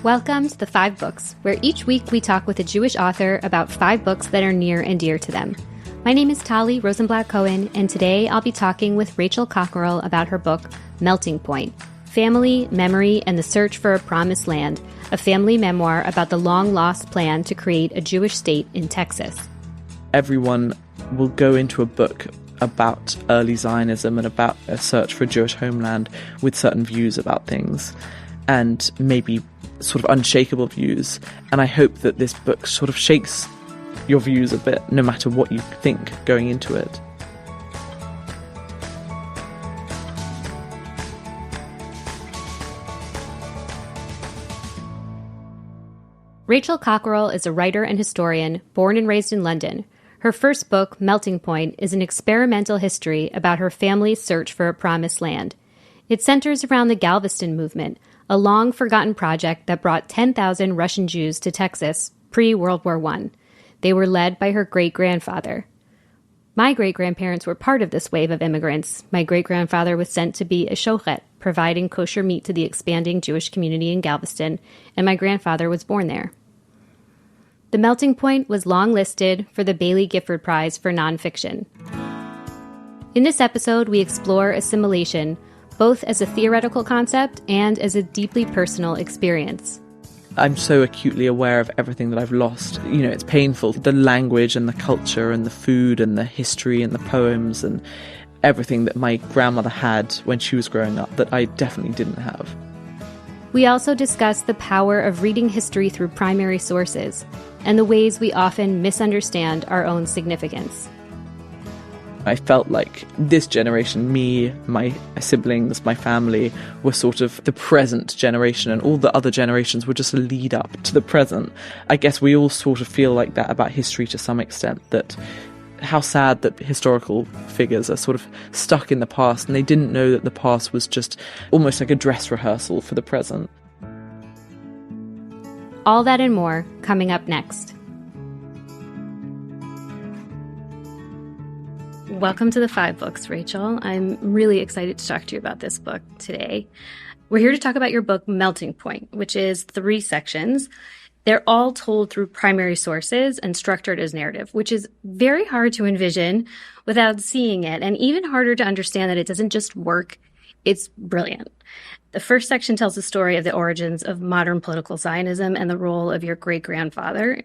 Welcome to the 5 Books, where each week we talk with a Jewish author about 5 books that are near and dear to them. My name is Tali Rosenblatt-Cohen, and today I'll be talking with Rachel Cockerell about her book, Melting Point, Family, Memory, and the Search for a Promised Land, a family memoir about the long-lost plan to create a Jewish state in Texas. Everyone will go into a book about early Zionism and about a search for a Jewish homeland with certain views about things, and maybe sort of unshakable views. And I hope that this book sort of shakes your views a bit, no matter what you think going into it. Rachel Cockerell is a writer and historian born and raised in London. Her first book, Melting Point, is an experimental history about her family's search for a promised land. It centers around the Galveston Movement, a long-forgotten project that brought 10,000 Russian Jews to Texas pre-World War I. They were led by her great-grandfather. My great-grandparents were part of this wave of immigrants. My great-grandfather was sent to be a shochet, providing kosher meat to the expanding Jewish community in Galveston, and my grandfather was born there. The Melting Point was long-listed for the Bailey Gifford Prize for Nonfiction. In this episode, we explore assimilation, both as a theoretical concept and as a deeply personal experience. I'm so acutely aware of everything that I've lost. You know, it's painful. The language and the culture and the food and the history and the poems and everything that my grandmother had when she was growing up that I definitely didn't have. We also discuss the power of reading history through primary sources and the ways we often misunderstand our own significance. I felt like this generation, me, my siblings, my family, were sort of the present generation, and all the other generations were just a lead up to the present. I guess we all sort of feel like that about history to some extent, that how sad that historical figures are sort of stuck in the past, and they didn't know that the past was just almost like a dress rehearsal for the present. All that and more coming up next. Welcome to the 5 Books, Rachel. I'm really excited to talk to you about this book today. We're here to talk about your book, Melting Point, which is 3 sections. They're all told through primary sources and structured as narrative, which is very hard to envision without seeing it, and even harder to understand that it doesn't just work, it's brilliant. The first section tells the story of the origins of modern political Zionism and the role of your great-grandfather.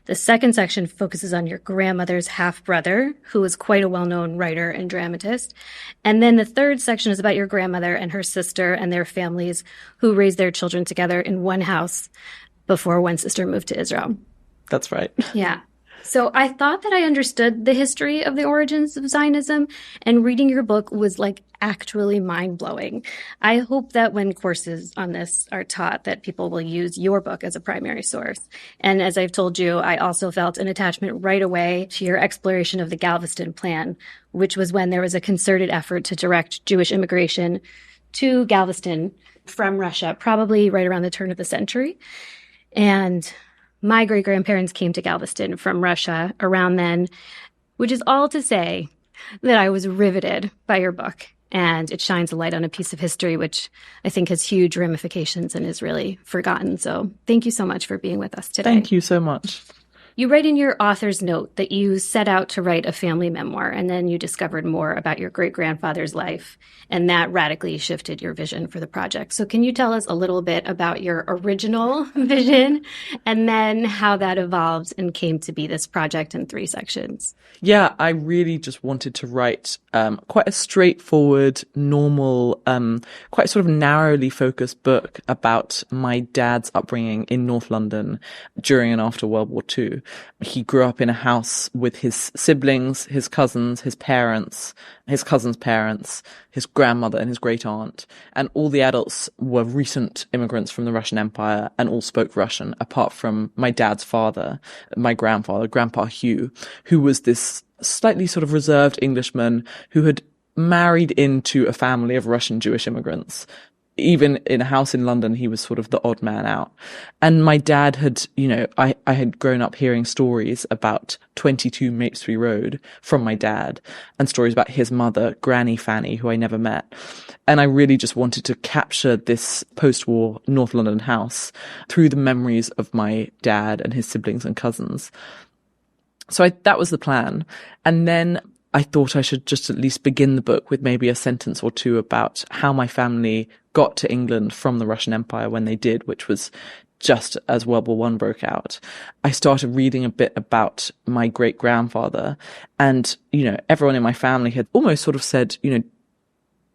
The second section focuses on your grandmother's half-brother, who was quite a well-known writer and dramatist. And then the third section is about your grandmother and her sister and their families who raised their children together in one house before one sister moved to Israel. That's right. Yeah. So I thought that I understood the history of the origins of Zionism, and reading your book was like actually mind-blowing. I hope that when courses on this are taught, that people will use your book as a primary source. And as I've told you, I also felt an attachment right away to your exploration of the Galveston Plan, which was when there was a concerted effort to direct Jewish immigration to Galveston from Russia, probably right around the turn of the century. And my great-grandparents came to Galveston from Russia around then, which is all to say that I was riveted by your book, and it shines a light on a piece of history which I think has huge ramifications and is really forgotten. So thank you so much for being with us today. Thank you so much. You write in your author's note that you set out to write a family memoir, and then you discovered more about your great-grandfather's life, and that radically shifted your vision for the project. So can you tell us a little bit about your original vision, and then how that evolved and came to be this project in 3 sections? Yeah, I really just wanted to write quite a straightforward, normal, quite sort of narrowly focused book about my dad's upbringing in North London during and after World War II. He grew up in a house with his siblings, his cousins, his parents, his cousin's parents, his grandmother and his great aunt. And all the adults were recent immigrants from the Russian Empire and all spoke Russian, apart from my dad's father, my grandfather, Grandpa Hugh, who was this slightly sort of reserved Englishman who had married into a family of Russian Jewish immigrants. even in a house in London, he was sort of the odd man out. And my dad had, I had grown up hearing stories about 22 Mapesley Road from my dad, and stories about his mother, Granny Fanny, who I never met. And I really just wanted to capture this post-war North London house through the memories of my dad and his siblings and cousins. So that was the plan. And then I thought I should just at least begin the book with maybe a sentence or two about how my family got to England from the Russian Empire when they did, which was just as World War I broke out. I started reading a bit about my great-grandfather, and, everyone in my family had almost sort of said,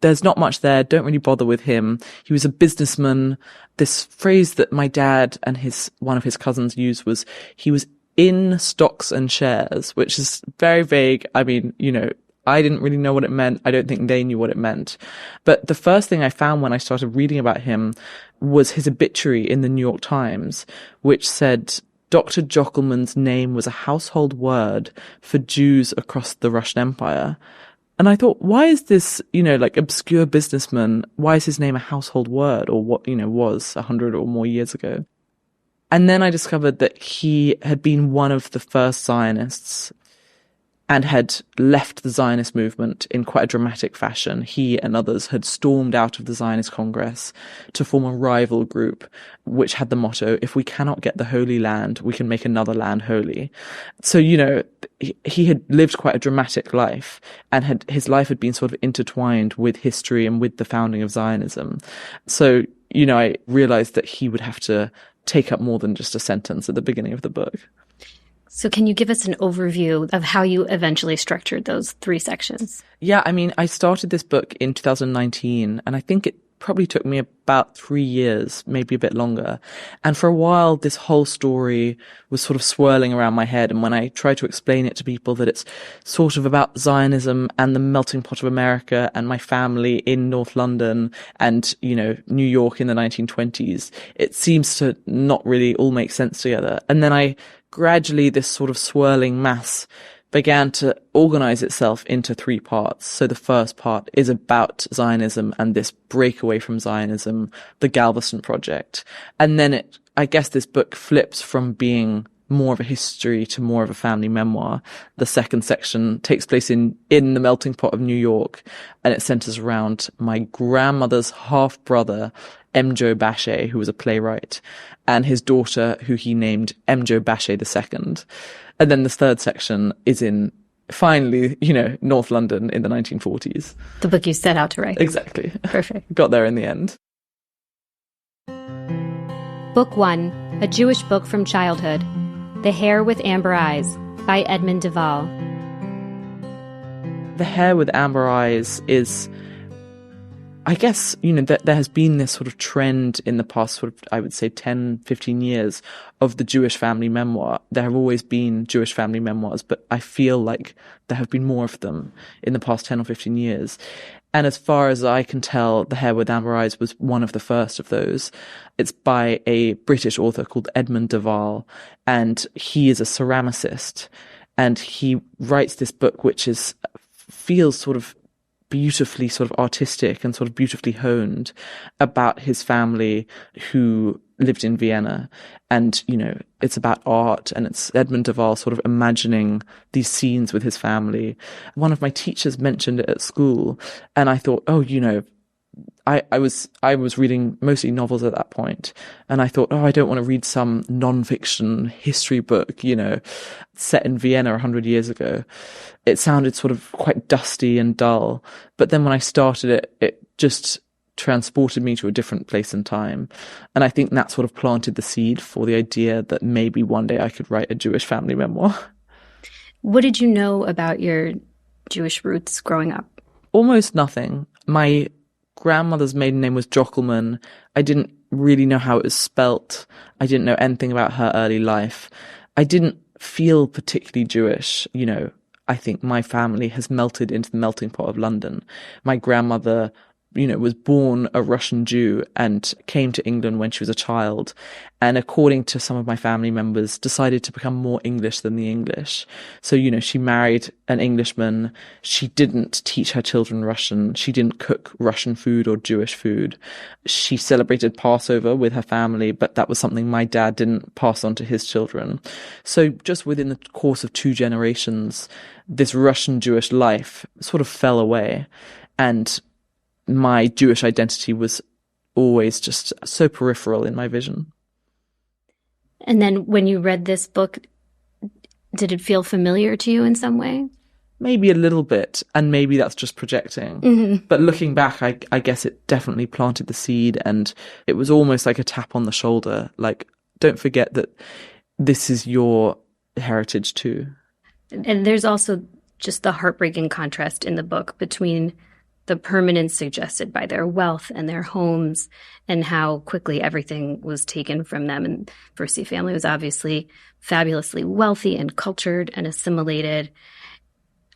there's not much there, don't really bother with him. He was a businessman. This phrase that my dad and one of his cousins used was, he was in stocks and shares, which is very vague. I mean, I didn't really know what it meant. I don't think they knew what it meant. But the first thing I found when I started reading about him was his obituary in the New York Times, which said, Dr. Jochelmann's name was a household word for Jews across the Russian Empire. And I thought, why is this, obscure businessman, why is his name a household word, or what, was 100 or more years ago? And then I discovered that he had been one of the first Zionists and had left the Zionist movement in quite a dramatic fashion. He and others had stormed out of the Zionist Congress to form a rival group, which had the motto, if we cannot get the Holy Land, we can make another land holy. So, he had lived quite a dramatic life, and his life had been sort of intertwined with history and with the founding of Zionism. So, I realized that he would have to take up more than just a sentence at the beginning of the book. So can you give us an overview of how you eventually structured those 3 sections? Yeah, I started this book in 2019, and I think it probably took me about 3 years, maybe a bit longer. And for a while, this whole story was sort of swirling around my head. And when I try to explain it to people that it's sort of about Zionism and the melting pot of America and my family in North London and, New York in the 1920s, it seems to not really all make sense together. And then gradually, this sort of swirling mass began to organize itself into 3 parts. So the first part is about Zionism and this breakaway from Zionism, the Galveston Project. And then I guess this book flips from being more of a history to more of a family memoir. The second section takes place in the melting pot of New York, and it centers around my grandmother's half-brother, Mjo Bashe, who was a playwright, and his daughter, who he named Mjo Bashe II. And then the third section is in, finally, North London in the 1940s. The book you set out to write. Exactly. Perfect. Got there in the end. Book 1, A Jewish Book from Childhood. The Hair with Amber Eyes by Edmund Duval. The Hair with Amber Eyes is, I guess, there has been this sort of trend in the past, I would say 10, 15 years of the Jewish family memoir. There have always been Jewish family memoirs, but I feel like there have been more of them in the past 10 or 15 years. And as far as I can tell, The Hair with Amber Eyes was one of the first of those. It's by a British author called Edmund Duval, and he is a ceramicist. And he writes this book which feels sort of beautifully sort of artistic and sort of beautifully honed about his family who lived in Vienna. And, it's about art, and it's Edmund Duval sort of imagining these scenes with his family. One of my teachers mentioned it at school, and I thought, I was reading mostly novels at that point, and I thought, I don't want to read some non-fiction history book, set in Vienna 100 years ago. It sounded sort of quite dusty and dull. But then when I started it, it just transported me to a different place and time. And I think that sort of planted the seed for the idea that maybe one day I could write a Jewish family memoir. What did you know about your Jewish roots growing up? Almost nothing. My grandmother's maiden name was Jochelmann. I didn't really know how it was spelt. I didn't know anything about her early life. I didn't feel particularly Jewish. I think my family has melted into the melting pot of London. My grandmother was born a Russian Jew and came to England when she was a child. And according to some of my family members, decided to become more English than the English. So, she married an Englishman. She didn't teach her children Russian. She didn't cook Russian food or Jewish food. She celebrated Passover with her family, but that was something my dad didn't pass on to his children. So just within the course of 2 generations, this Russian Jewish life sort of fell away. And my Jewish identity was always just so peripheral in my vision. And then when you read this book, did it feel familiar to you in some way? Maybe a little bit, and maybe that's just projecting. Mm-hmm. But looking back, I guess it definitely planted the seed, and it was almost like a tap on the shoulder. Like, don't forget that this is your heritage too. And there's also just the heartbreaking contrast in the book between the permanence suggested by their wealth and their homes and how quickly everything was taken from them. And Percy family was obviously fabulously wealthy and cultured and assimilated.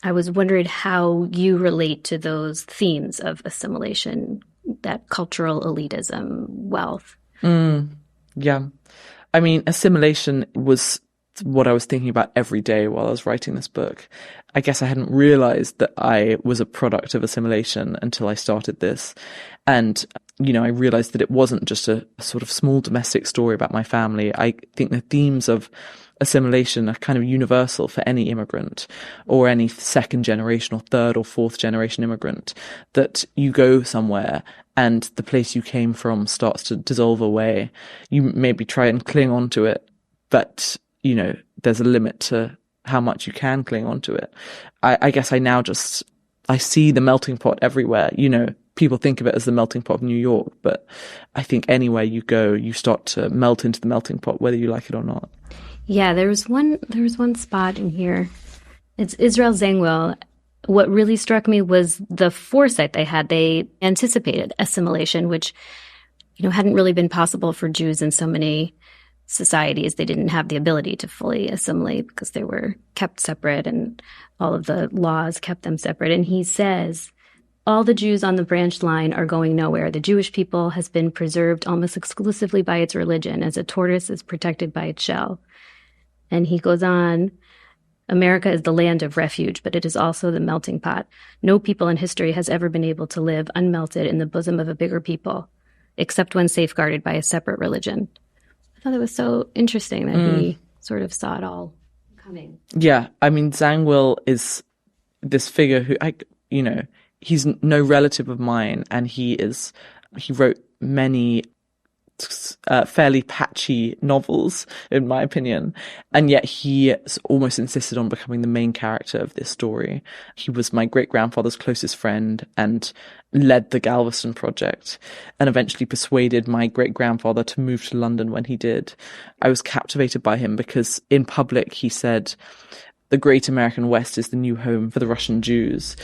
I was wondering how you relate to those themes of assimilation, that cultural elitism, wealth. Yeah. I mean, assimilation was what I was thinking about every day while I was writing this book. I guess I hadn't realized that I was a product of assimilation until I started this. And, I realized that it wasn't just a sort of small domestic story about my family. I think the themes of assimilation are kind of universal for any immigrant or any second generation or third or fourth generation immigrant, that you go somewhere and the place you came from starts to dissolve away. You maybe try and cling on to it, but there's a limit to how much you can cling on to it. I guess I see the melting pot everywhere. People think of it as the melting pot of New York, but I think anywhere you go, you start to melt into the melting pot, whether you like it or not. Yeah, there was one spot in here. It's Israel Zangwill. What really struck me was the foresight they had. They anticipated assimilation, which, hadn't really been possible for Jews in so many societies. They didn't have the ability to fully assimilate because they were kept separate and all of the laws kept them separate. And he says, all the Jews on the branch line are going nowhere. The Jewish people has been preserved almost exclusively by its religion, as a tortoise is protected by its shell. And he goes on, America is the land of refuge, but it is also the melting pot. No people in history has ever been able to live unmelted in the bosom of a bigger people, except when safeguarded by a separate religion. I thought it was so interesting that he sort of saw it all coming. Yeah, I mean, Zangwill is this figure who, he's no relative of mine, and he wrote many fairly patchy novels, in my opinion, and yet he almost insisted on becoming the main character of this story. He was my great-grandfather's closest friend and led the Galveston project, and eventually persuaded my great-grandfather to move to London when he did. I was captivated by him because in public he said, the great American West is the new home for the Russian Jews.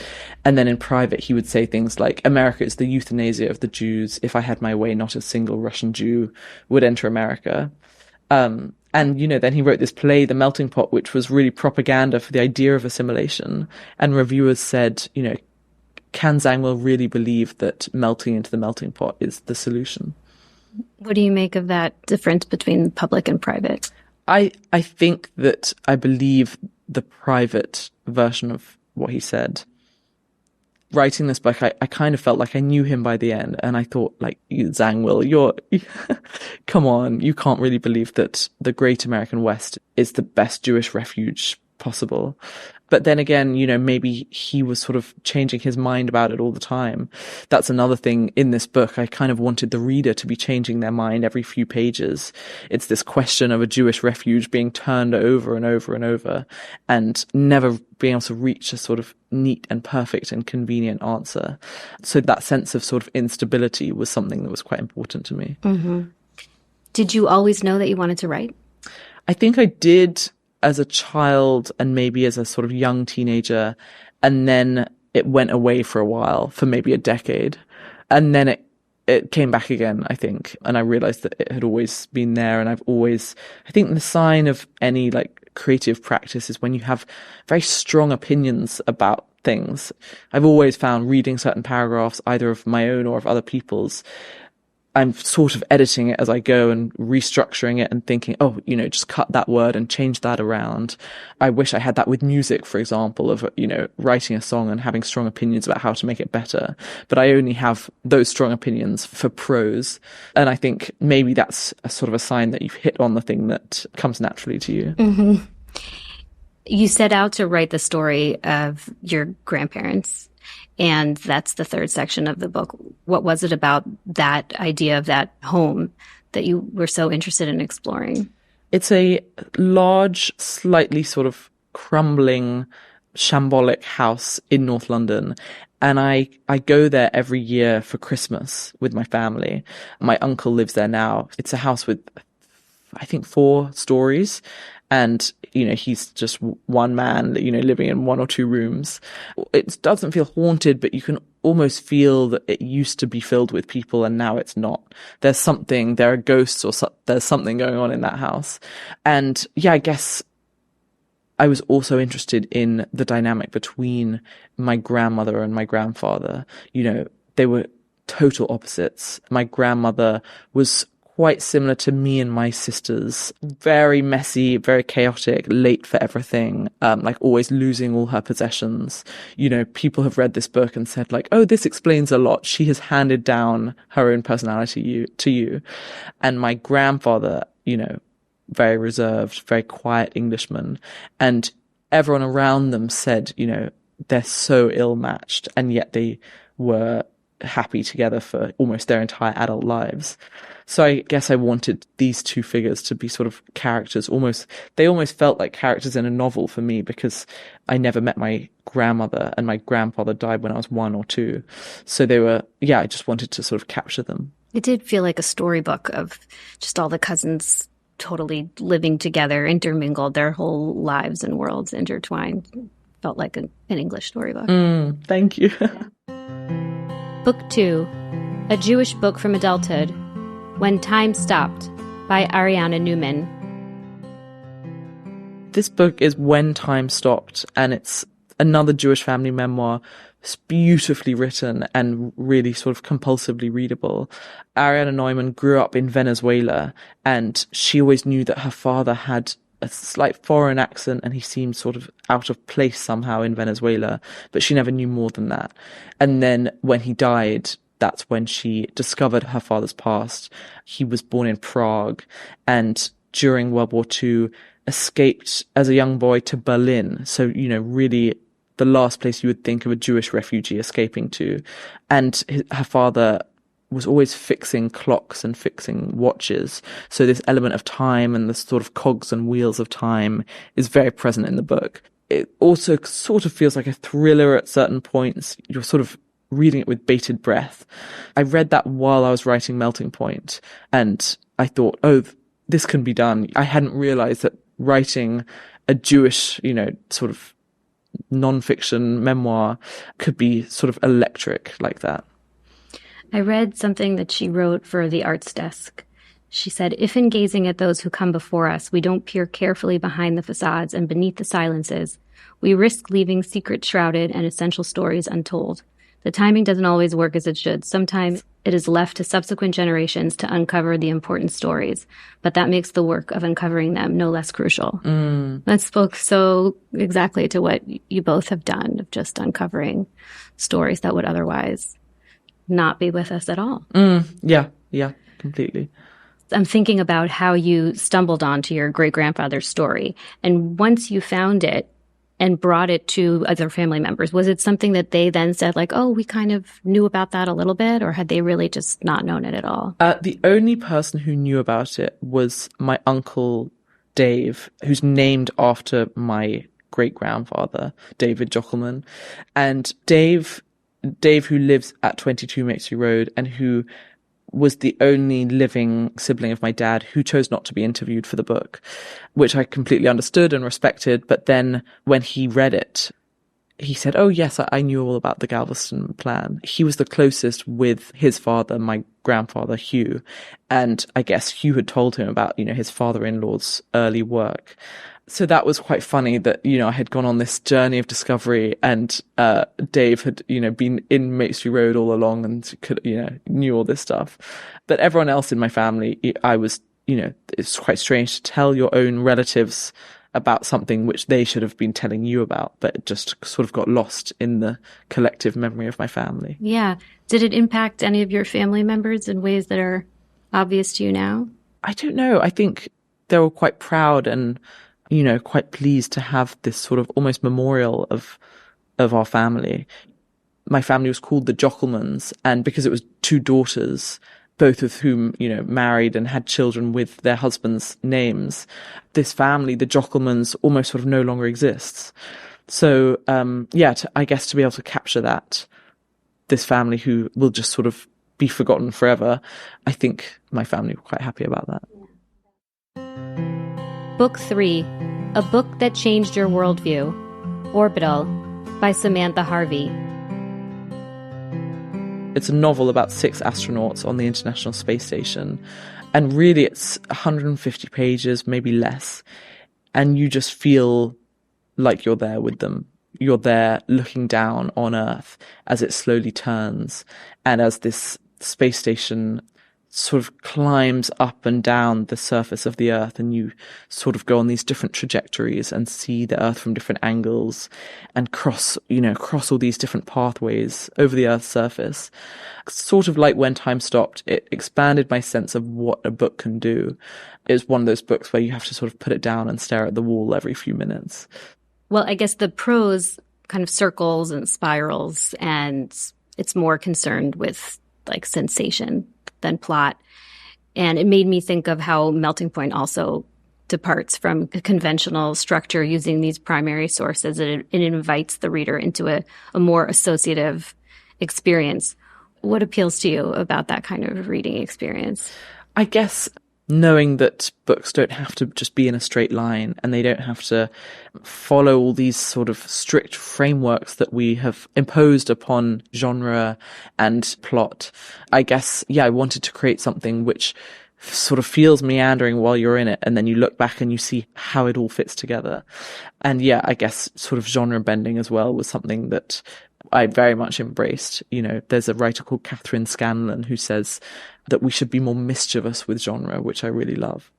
And then in private, he would say things like, America is the euthanasia of the Jews. If I had my way, not a single Russian Jew would enter America. And, then he wrote this play, The Melting Pot, which was really propaganda for the idea of assimilation. And reviewers said, can Zangwill really believe that melting into the melting pot is the solution? What do you make of that difference between public and private? I think that I believe the private version of what he said. Writing this book, I kind of felt like I knew him by the end, and I thought, Zangwill, come on, you can't really believe that the great American West is the best Jewish refuge possible. But then again, maybe he was sort of changing his mind about it all the time. That's another thing in this book. I kind of wanted the reader to be changing their mind every few pages. It's this question of a Jewish refuge being turned over and over and over, and never being able to reach a sort of neat and perfect and convenient answer. So that sense of sort of instability was something that was quite important to me. Mm-hmm. Did you always know that you wanted to write? I think I did as a child and maybe as a sort of young teenager. And then it went away for a while, for maybe a decade. And then it came back again, I think. And I realized that it had always been there. And I think the sign of any creative practice is when you have very strong opinions about things. I've always found reading certain paragraphs, either of my own or of other people's, I'm sort of editing it as I go and restructuring it and thinking, oh, just cut that word and change that around. I wish I had that with music, for example, of, writing a song and having strong opinions about how to make it better. But I only have those strong opinions for prose. And I think maybe that's a sort of a sign that you've hit on the thing that comes naturally to you. Mm-hmm. You set out to write the story of your grandparents, and that's the third section of the book. What was it about that idea of that home that you were so interested in exploring? It's a large, slightly sort of crumbling, shambolic house in North London. And I go there every year for Christmas with my family. My uncle lives there now. It's a house with, I think, 4 stories. And, he's just one man, living in 1 or 2 rooms. It doesn't feel haunted, but you can almost feel that it used to be filled with people and now it's not. There are ghosts or there's something going on in that house. And yeah, I guess I was also interested in the dynamic between my grandmother and my grandfather. They were total opposites. My grandmother was quite similar to me and my sisters. Very messy, very chaotic, late for everything, always losing all her possessions. People have read this book and said oh, this explains a lot. She has handed down her own personality to you. And my grandfather, very reserved, very quiet Englishman. And everyone around them said, they're so ill-matched, and yet they were happy together for almost their entire adult lives. So I guess I wanted these 2 figures to be sort of characters. They almost felt like characters in a novel for me, because I never met my grandmother and my grandfather died when I was 1 or 2. So I just wanted to sort of capture them. It did feel like a storybook of just all the cousins totally living together, intermingled, their whole lives and worlds intertwined. Felt like an English storybook. Thank you. Book 2, A Jewish Book from Adulthood, When Time Stopped, by Ariana Newman. This book is When Time Stopped, and it's another Jewish family memoir. It's beautifully written and really sort of compulsively readable. Ariana Neumann grew up in Venezuela, and she always knew that her father had a slight foreign accent and he seemed sort of out of place somehow in Venezuela, but she never knew more than that. And then when he died, that's when she discovered her father's past. He was born in Prague and during World War II escaped as a young boy to Berlin. So, really the last place you would think of a Jewish refugee escaping to. And her father was always fixing clocks and fixing watches. So this element of time and the sort of cogs and wheels of time is very present in the book. It also sort of feels like a thriller at certain points. You're sort of reading it with bated breath. I read that while I was writing Melting Point, and I thought, oh, this can be done. I hadn't realized that writing a Jewish, sort of non-fiction memoir could be sort of electric like that. I read something that she wrote for the Arts Desk. She said, if in gazing at those who come before us, we don't peer carefully behind the facades and beneath the silences, we risk leaving secrets shrouded and essential stories untold. The timing doesn't always work as it should. Sometimes it is left to subsequent generations to uncover the important stories, but that makes the work of uncovering them no less crucial. That spoke so exactly to what you both have done, of just uncovering stories that would otherwise not be with us at all. Yeah, completely. I'm thinking about how you stumbled onto your great-grandfather's story. And once you found it and brought it to other family members, was it something that they then said oh, we kind of knew about that a little bit, or had they really just not known it at all? The only person who knew about it was my uncle Dave, who's named after my great-grandfather, David Jochelmann. And Dave, who lives at 22 Mixley Road and who was the only living sibling of my dad who chose not to be interviewed for the book, which I completely understood and respected. But then when he read it, he said, oh yes, I knew all about the Galveston plan. He was the closest with his father, my grandfather, Hugh. And I guess Hugh had told him about, his father-in-law's early work. So that was quite funny that, I had gone on this journey of discovery, and Dave had, been in Maestri Road all along and could, knew all this stuff. But everyone else in my family, I was, it's quite strange to tell your own relatives about something which they should have been telling you about, but it just sort of got lost in the collective memory of my family. Yeah. Did it impact any of your family members in ways that are obvious to you now? I don't know. I think they were quite proud and, quite pleased to have this sort of almost memorial of our family. My family was called the Jochelmanns, and because it was two daughters, both of whom, married and had children with their husbands' names, this family, the Jochelmanns, almost sort of no longer exists. So, I guess to be able to capture that, this family who will just sort of be forgotten forever, I think my family were quite happy about that. Book 3, A Book That Changed Your Worldview, Orbital, by Samantha Harvey. It's a novel about 6 astronauts on the International Space Station. And really it's 150 pages, maybe less. And you just feel like you're there with them. You're there looking down on Earth as it slowly turns. And as this space station sort of climbs up and down the surface of the Earth, and you sort of go on these different trajectories and see the Earth from different angles and cross all these different pathways over the Earth's surface. Sort of like When Time Stopped, it expanded my sense of what a book can do. It's one of those books where you have to sort of put it down and stare at the wall every few minutes. Well, I guess the prose kind of circles and spirals, and it's more concerned with like sensation than plot. And it made me think of how Melting Point also departs from a conventional structure using these primary sources. It invites the reader into a more associative experience. What appeals to you about that kind of reading experience? I guess knowing that books don't have to just be in a straight line, and they don't have to follow all these sort of strict frameworks that we have imposed upon genre and plot. I guess, I wanted to create something which sort of feels meandering while you're in it, and then you look back and you see how it all fits together. And I guess sort of genre bending as well was something that I very much embraced. There's a writer called Catherine Scanlon who says that we should be more mischievous with genre, which I really love.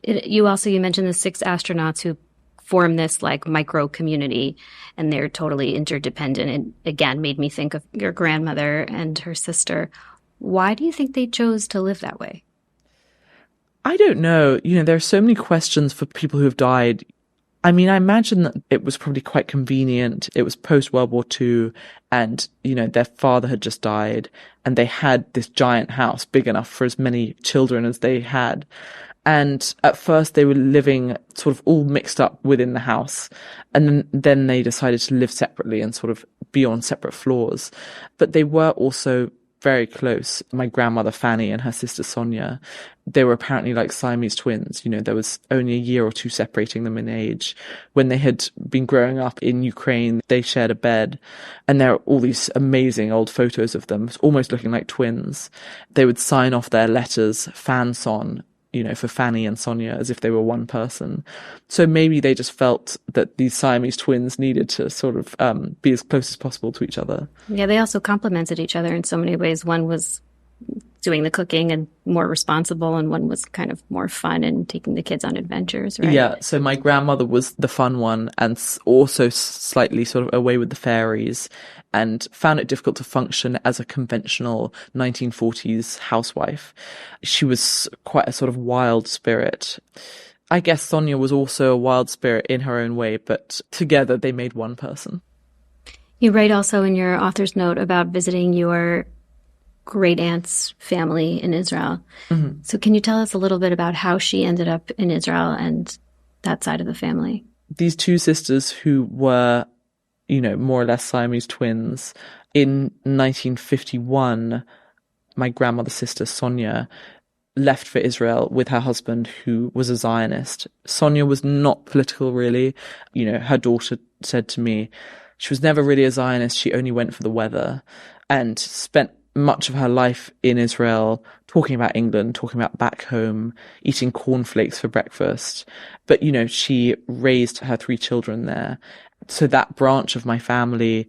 You mentioned the 6 astronauts who form this like micro community, and they're totally interdependent. It again made me think of your grandmother and her sister. Why do you think they chose to live that way? I don't know. There are so many questions for people who have died. I mean, I imagine that it was probably quite convenient. It was post-World War II, and, their father had just died, and they had this giant house big enough for as many children as they had. And at first they were living sort of all mixed up within the house. And then they decided to live separately and sort of be on separate floors. But they were also very close. My grandmother Fanny and her sister Sonia, they were apparently like Siamese twins. There was only a year or two separating them in age. When they had been growing up in Ukraine, they shared a bed, and there are all these amazing old photos of them, almost looking like twins. They would sign off their letters, Fanson, for Fanny and Sonia, as if they were one person. So maybe they just felt that these Siamese twins needed to sort of be as close as possible to each other. Yeah, they also complemented each other in so many ways. One was doing the cooking and more responsible, and one was kind of more fun and taking the kids on adventures, right? Yeah, so my grandmother was the fun one, and also slightly sort of away with the fairies, and found it difficult to function as a conventional 1940s housewife. She was quite a sort of wild spirit. I guess Sonia was also a wild spirit in her own way, but together they made one person. You write also in your author's note about visiting your great-aunt's family in Israel. Mm-hmm. So can you tell us a little bit about how she ended up in Israel and that side of the family? These two sisters who were, more or less Siamese twins, in 1951, my grandmother's sister, Sonia, left for Israel with her husband, who was a Zionist. Sonia was not political, really. Her daughter said to me, She was never really a Zionist. She only went for the weather and spent much of her life in Israel talking about England, talking about back home, eating cornflakes for breakfast. But, she raised her 3 children there. So that branch of my family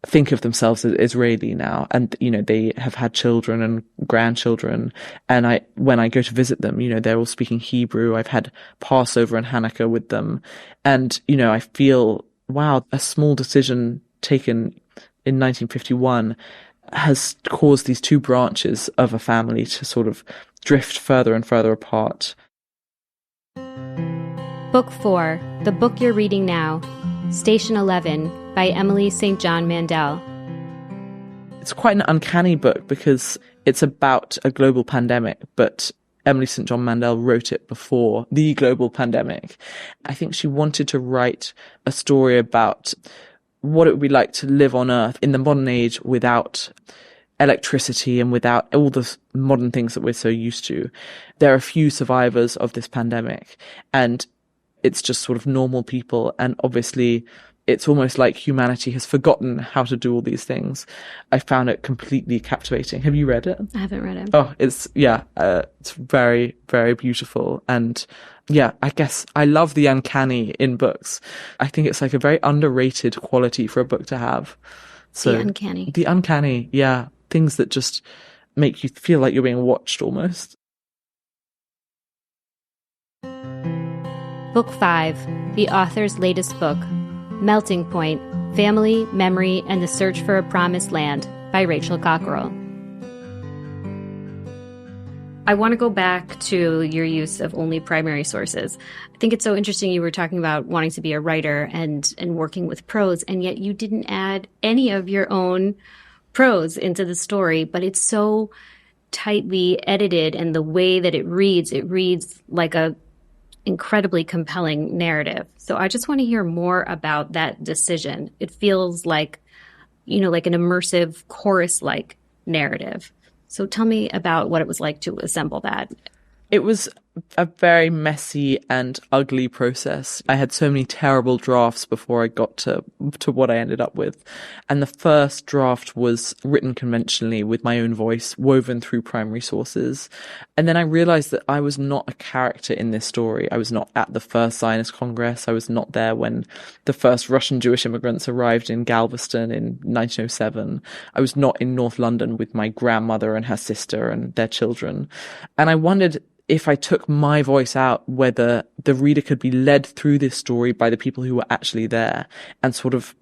think of themselves as Israeli now. And, they have had children and grandchildren. And when I go to visit them, they're all speaking Hebrew. I've had Passover and Hanukkah with them. And, I feel, wow, a small decision taken in 1951 has caused these 2 branches of a family to sort of drift further and further apart. Book 4, the book you're reading now, Station 11, by Emily St. John Mandel. It's quite an uncanny book because it's about a global pandemic, but Emily St. John Mandel wrote it before the global pandemic. I think she wanted to write a story about what it would be like to live on Earth in the modern age without electricity and without all the modern things that we're so used to. There are few survivors of this pandemic, and it's just sort of normal people. And obviously, it's almost like humanity has forgotten how to do all these things. I found it completely captivating. Have you read it? I haven't read it. Oh, it's very, very beautiful. And yeah, I guess I love the uncanny in books. I think it's like a very underrated quality for a book to have. So the uncanny. The uncanny, yeah. Things that just make you feel like you're being watched almost. Book 5, the author's latest book, Melting Point, Family, Memory, and the Search for a Promised Land, by Rachel Cockerell. I want to go back to your use of only primary sources. I think it's so interesting you were talking about wanting to be a writer and working with prose, and yet you didn't add any of your own prose into the story, but it's so tightly edited, and the way that it reads like a incredibly compelling narrative. So I just want to hear more about that decision. It feels like, like an immersive chorus-like narrative. So tell me about what it was like to assemble that. It was a very messy and ugly process. I had so many terrible drafts before I got to what I ended up with. And the first draft was written conventionally with my own voice, woven through primary sources. And then I realized that I was not a character in this story. I was not at the first Zionist Congress. I was not there when the first Russian Jewish immigrants arrived in Galveston in 1907. I was not in North London with my grandmother and her sister and their children. And I wondered, if I took my voice out, whether the reader could be led through this story by the people who were actually there and sort of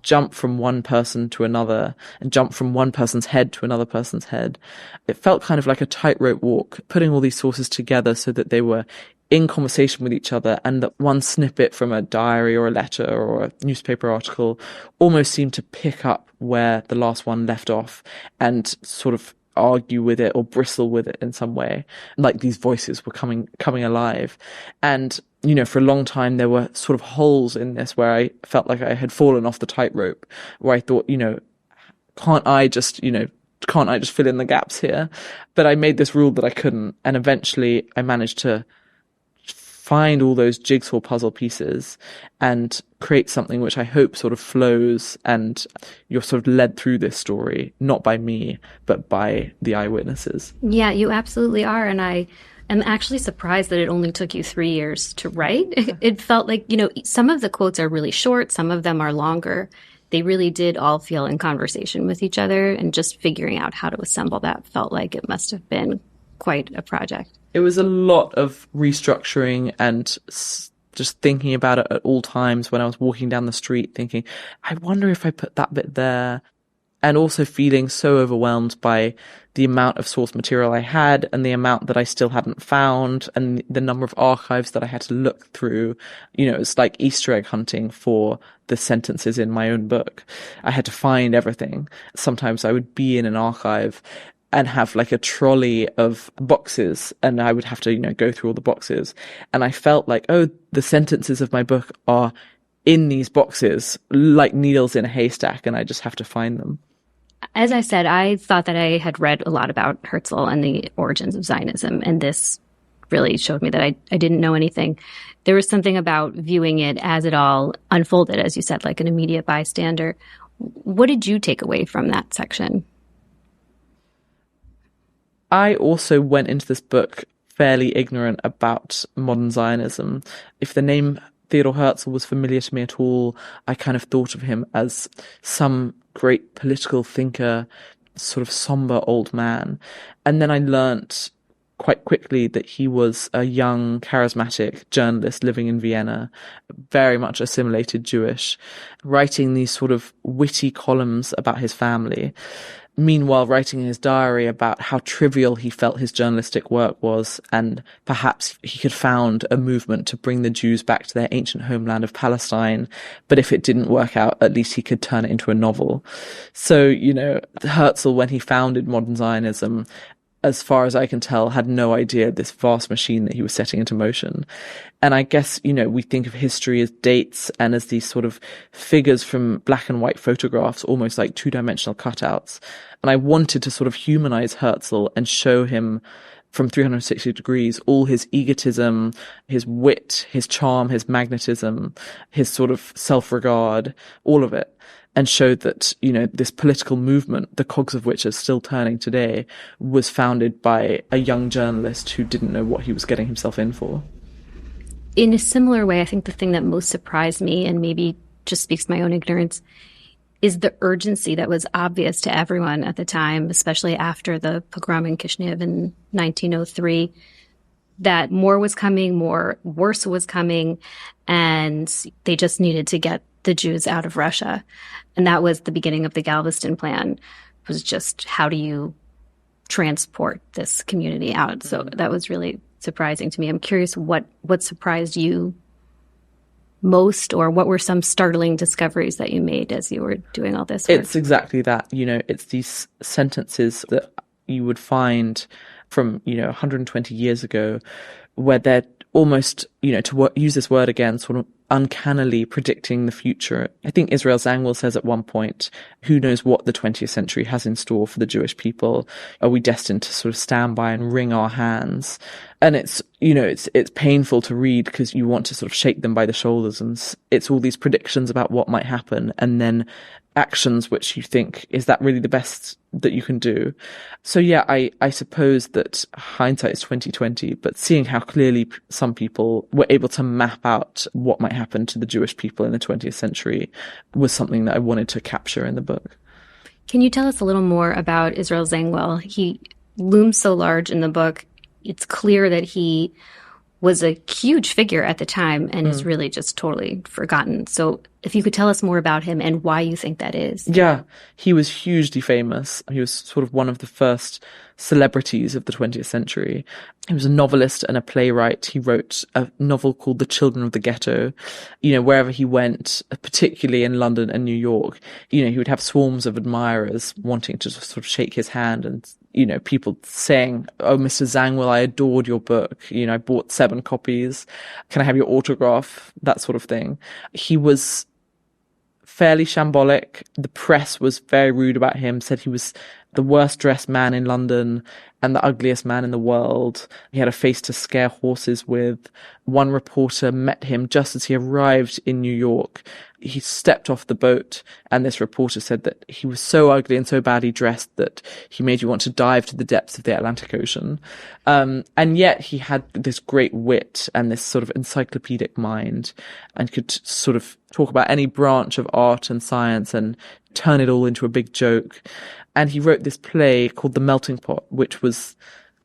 jump from one person to another and jump from one person's head to another person's head. It felt kind of like a tightrope walk, putting all these sources together so that they were in conversation with each other, and that one snippet from a diary or a letter or a newspaper article almost seemed to pick up where the last one left off and sort of argue with it or bristle with it in some way, like these voices were coming alive. And for a long time there were sort of holes in this where I felt like I had fallen off the tightrope, where I thought, can't I just fill in the gaps here? But I made this rule that I couldn't, and eventually I managed to find all those jigsaw puzzle pieces and create something which I hope sort of flows, and you're sort of led through this story, not by me, but by the eyewitnesses. Yeah, you absolutely are. And I am actually surprised that it only took you 3 years to write. It felt like, some of the quotes are really short, some of them are longer. They really did all feel in conversation with each other, and just figuring out how to assemble that felt like it must have been quite a project. It was a lot of restructuring and just thinking about it at all times when I was walking down the street, thinking, I wonder if I put that bit there. And also feeling so overwhelmed by the amount of source material I had and the amount that I still hadn't found and the number of archives that I had to look through. It's like Easter egg hunting for the sentences in my own book. I had to find everything. Sometimes I would be in an archive and have like a trolley of boxes, and I would have to, go through all the boxes. And I felt like, the sentences of my book are in these boxes, like needles in a haystack, and I just have to find them. As I said, I thought that I had read a lot about Herzl and the origins of Zionism, and this really showed me that I didn't know anything. There was something about viewing it as it all unfolded, as you said, like an immediate bystander. What did you take away from that section? I also went into this book fairly ignorant about modern Zionism. If the name Theodor Herzl was familiar to me at all, I kind of thought of him as some great political thinker, sort of somber old man. And then I learnt quite quickly that he was a young, charismatic journalist living in Vienna, very much assimilated Jewish, writing these sort of witty columns about his family. Meanwhile, writing in his diary about how trivial he felt his journalistic work was, and perhaps he could found a movement to bring the Jews back to their ancient homeland of Palestine. But if it didn't work out, at least he could turn it into a novel. So, Herzl, when he founded modern Zionism, as far as I can tell, had no idea this vast machine that he was setting into motion. And I guess, we think of history as dates and as these sort of figures from black and white photographs, almost like two-dimensional cutouts. And I wanted to sort of humanize Herzl and show him from 360 degrees all his egotism, his wit, his charm, his magnetism, his sort of self-regard, all of it. And showed that, this political movement, the cogs of which are still turning today, was founded by a young journalist who didn't know what he was getting himself in for. In a similar way, I think the thing that most surprised me, and maybe just speaks to my own ignorance, is the urgency that was obvious to everyone at the time, especially after the pogrom in Kishinev in 1903, that more was coming, worse was coming, and they just needed to get the Jews out of Russia. And that was the beginning of the Galveston plan, was just how do you transport this community out? So that was really surprising to me. I'm curious what surprised you most, or what were some startling discoveries that you made as you were doing all this work? It's exactly that. It's these sentences that you would find from, 120 years ago, where they're almost, use this word again, sort of uncannily predicting the future. I think Israel Zangwill says at one point, who knows what the 20th century has in store for the Jewish people? Are we destined to sort of stand by and wring our hands? And it's, it's painful to read because you want to sort of shake them by the shoulders, and it's all these predictions about what might happen, and then actions which you think, is that really the best that you can do? So yeah, I suppose that hindsight is 2020, but seeing how clearly some people were able to map out what might happen to the Jewish people in the 20th century was something that I wanted to capture in the book. Can you tell us a little more about Israel Zangwill? He looms so large in the book. It's clear that he was a huge figure at the time and is really just totally forgotten. So if you could tell us more about him and why you think that is. Yeah, he was hugely famous. He was sort of one of the first celebrities of the 20th century. He was a novelist and a playwright. He wrote a novel called The Children of the Ghetto. Wherever he went, particularly in London and New York, he would have swarms of admirers wanting to sort of shake his hand, and people saying, "Oh, Mr. Zangwill, I adored your book. I bought 7 copies. Can I have your autograph?" That sort of thing. He was fairly shambolic. The press was very rude about him, said he was the worst dressed man in London and the ugliest man in the world. He had a face to scare horses with. One reporter met him just as he arrived in New York. He stepped off the boat, and this reporter said that he was so ugly and so badly dressed that he made you want to dive to the depths of the Atlantic Ocean. And yet he had this great wit and this sort of encyclopedic mind, and could sort of talk about any branch of art and science and turn it all into a big joke. And he wrote this play called The Melting Pot, which was,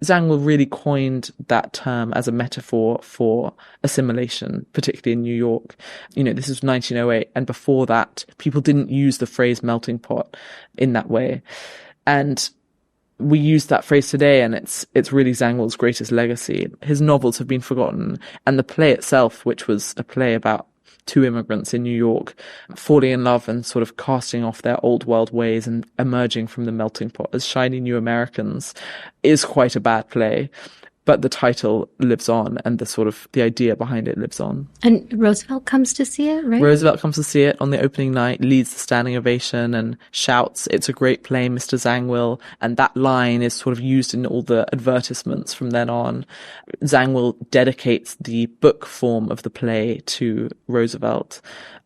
Zangwill really coined that term as a metaphor for assimilation, particularly in New York. This is 1908, and before that, people didn't use the phrase melting pot in that way. And we use that phrase today, and it's really Zangwill's greatest legacy. His novels have been forgotten, and the play itself, which was a play about 2 immigrants in New York falling in love and sort of casting off their old world ways and emerging from the melting pot as shiny new Americans, is quite a bad play. but the title lives on, and the idea behind it lives on. And Roosevelt comes to see it, right? Roosevelt comes to see it on the opening night, leads the standing ovation and shouts, "It's a great play, Mr. Zangwill." And that line is sort of used in all the advertisements from then on. Zangwill dedicates the book form of the play to Roosevelt.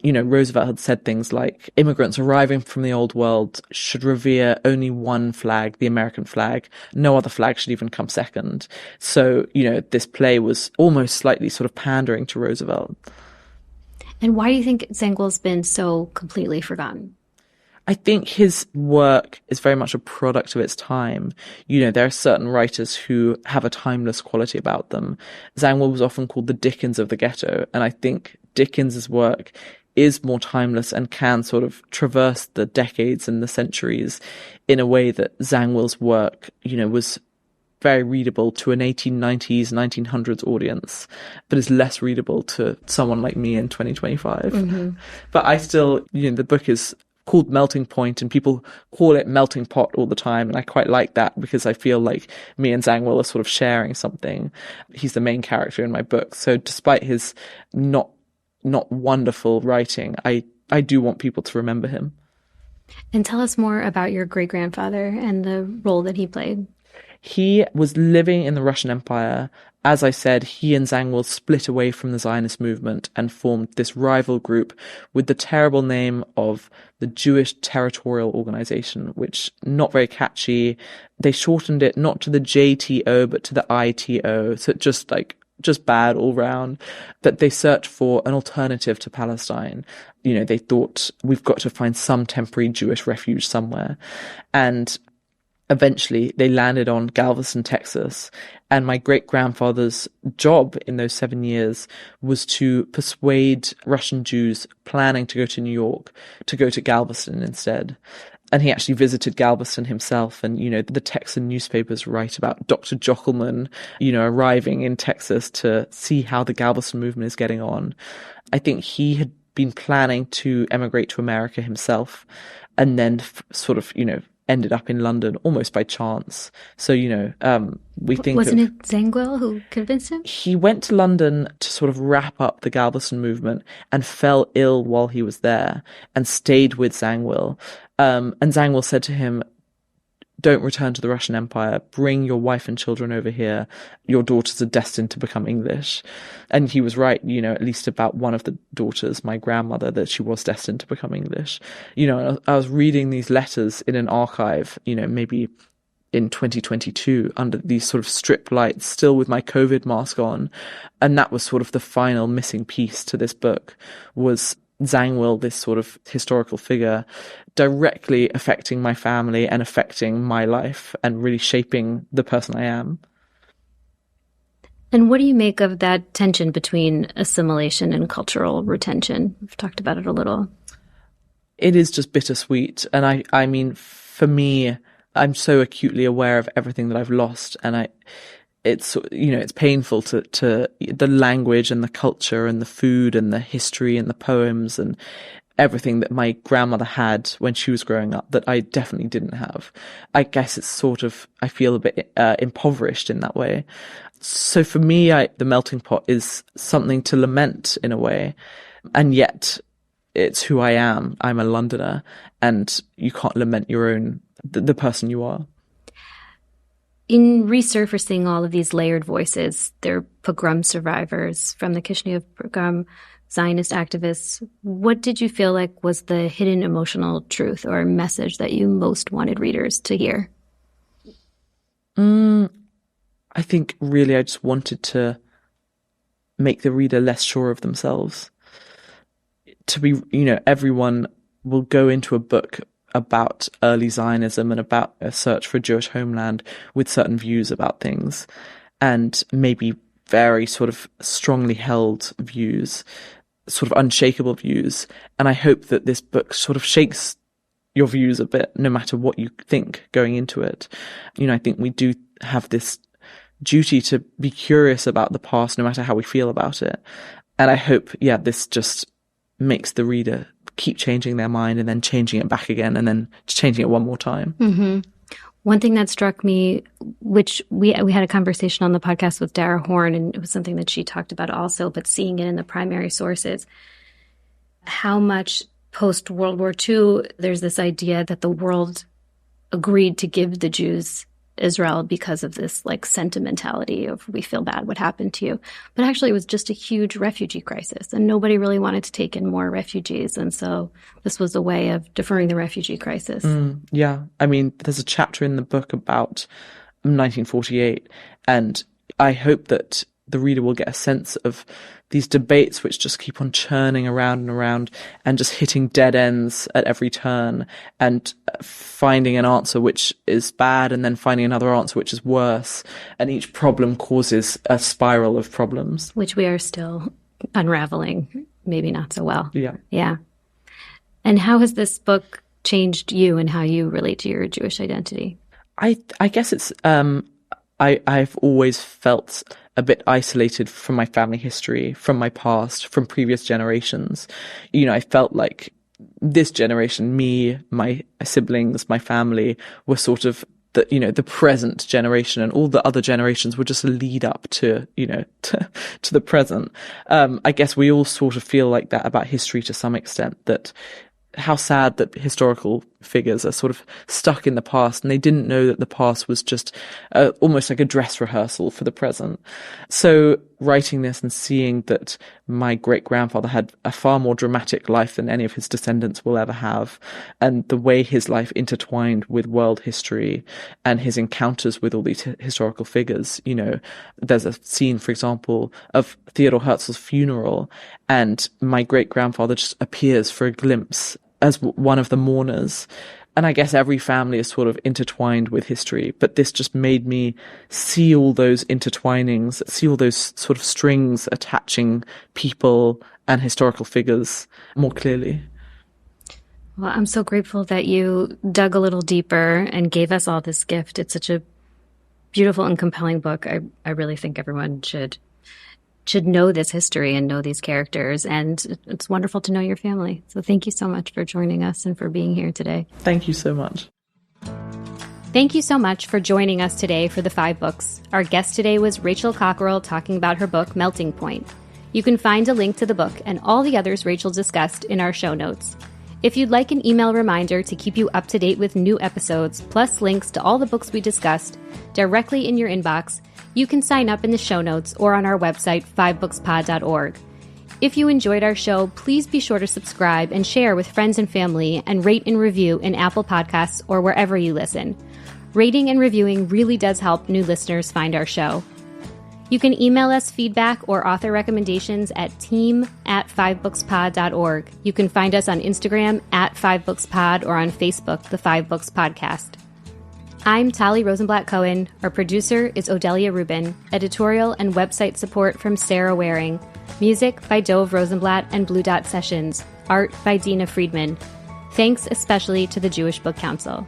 Roosevelt had said things like, immigrants arriving from the old world should revere only one flag, the American flag. No other flag should even come second. So, this play was almost slightly sort of pandering to Roosevelt. And why do you think Zangwill's been so completely forgotten? I think his work is very much a product of its time. There are certain writers who have a timeless quality about them. Zangwill was often called the Dickens of the ghetto, and I think Dickens's work is more timeless and can sort of traverse the decades and the centuries in a way that Zangwill's work, was very readable to an 1890s, 1900s audience, but is less readable to someone like me in 2025. Mm-hmm. But I still, the book is called Melting Point, and people call it Melting Pot all the time, and I quite like that because I feel like me and Zangwill are sort of sharing something. He's the main character in my book, so despite his not wonderful writing, I do want people to remember him. And tell us more about your great-grandfather and the role that he played. He was living in the Russian Empire. As I said, he and Zangwill split away from the Zionist movement and formed this rival group with the terrible name of the Jewish Territorial Organization, which not very catchy. They shortened it not to the JTO, but to the ITO. So just bad all round. That they searched for an alternative to Palestine. They thought, we've got to find some temporary Jewish refuge somewhere. And eventually they landed on Galveston, Texas. And my great-grandfather's job in those 7 years was to persuade Russian Jews planning to go to New York to go to Galveston instead. And he actually visited Galveston himself. And, the Texan newspapers write about Dr. Jochelmann, arriving in Texas to see how the Galveston movement is getting on. I think he had been planning to emigrate to America himself, and then ended up in London almost by chance. So, we think... Wasn't it Zangwill who convinced him? He went to London to sort of wrap up the Galveston movement and fell ill while he was there and stayed with Zangwill. And Zangwill said to him, "Don't return to the Russian Empire. Bring your wife and children over here. Your daughters are destined to become English." And he was right, at least about one of the daughters, my grandmother, that she was destined to become English. I was reading these letters in an archive, maybe in 2022 under these sort of strip lights, still with my COVID mask on. And that was sort of the final missing piece to this book, was Zangwill, this sort of historical figure, directly affecting my family and affecting my life and really shaping the person I am. And what do you make of that tension between assimilation and cultural retention? We've talked about it a little. It is just bittersweet. And I mean, for me, I'm so acutely aware of everything that I've lost, and it's painful to the language and the culture and the food and the history and the poems and everything that my grandmother had when she was growing up that I definitely didn't have. I guess it's I feel a bit impoverished in that way. So for me, the melting pot is something to lament in a way, and yet it's who I am. I'm a Londoner, and you can't lament the person you are. In resurfacing all of these layered voices, they're pogrom survivors from the Kishinev pogrom, Zionist activists. What did you feel like was the hidden emotional truth or message that you most wanted readers to hear? I think really I just wanted to make the reader less sure of themselves. To be, everyone will go into a book about early Zionism and about a search for a Jewish homeland with certain views about things, and maybe very sort of strongly held views, sort of unshakable views. And I hope that this book sort of shakes your views a bit, no matter what you think going into it. I think we do have this duty to be curious about the past, no matter how we feel about it. And I hope, this just makes the reader keep changing their mind and then changing it back again and then changing it one more time. Mm-hmm. One thing that struck me, which we had a conversation on the podcast with Dara Horn, and it was something that she talked about also, but seeing it in the primary sources, how much post-World War II, there's this idea that the world agreed to give the Jews Israel because of this like sentimentality of we feel bad what happened to you. But actually it was just a huge refugee crisis and nobody really wanted to take in more refugees. And so this was a way of deferring the refugee crisis. Yeah. I mean, there's a chapter in the book about 1948, and I hope that the reader will get a sense of these debates which just keep on churning around and around and just hitting dead ends at every turn and finding an answer which is bad and then finding another answer which is worse. And each problem causes a spiral of problems. Which we are still unraveling, maybe not so well. Yeah. Yeah. And how has this book changed you and how you relate to your Jewish identity? I guess it's, I've always felt a bit isolated from my family history, from my past, from previous generations. You know, I felt like this generation, me, my siblings, my family, were sort of the present generation, and all the other generations were just a lead up to, to the present. I guess we all sort of feel like that about history to some extent, that how sad that historical figures are sort of stuck in the past and they didn't know that the past was just almost like a dress rehearsal for the present. So writing this and seeing that my great-grandfather had a far more dramatic life than any of his descendants will ever have, and the way his life intertwined with world history and his encounters with all these historical figures, there's a scene, for example, of Theodor Herzl's funeral, and my great-grandfather just appears for a glimpse as one of the mourners. And I guess every family is sort of intertwined with history, but this just made me see all those intertwinings, see all those sort of strings attaching people and historical figures more clearly. Well, I'm so grateful that you dug a little deeper and gave us all this gift. It's such a beautiful and compelling book. I really think everyone should know this history and know these characters. And it's wonderful to know your family. So thank you so much for joining us and for being here today. Thank you so much. Thank you so much for joining us today for the 5 books. Our guest today was Rachel Cockerell talking about her book, Melting Point. You can find a link to the book and all the others Rachel discussed in our show notes. If you'd like an email reminder to keep you up to date with new episodes, plus links to all the books we discussed directly in your inbox, you can sign up in the show notes or on our website, 5bookspod.org. If you enjoyed our show, please be sure to subscribe and share with friends and family, and rate and review in Apple Podcasts or wherever you listen. Rating and reviewing really does help new listeners find our show. You can email us feedback or author recommendations at team@5bookspod.org. You can find us on Instagram @5bookspod or on Facebook, The 5 Books Podcast. I'm Tali Rosenblatt-Cohen. Our producer is Odelia Rubin. Editorial and website support from Sarah Waring. Music by Dove Rosenblatt and Blue Dot Sessions. Art by Dina Friedman. Thanks especially to the Jewish Book Council.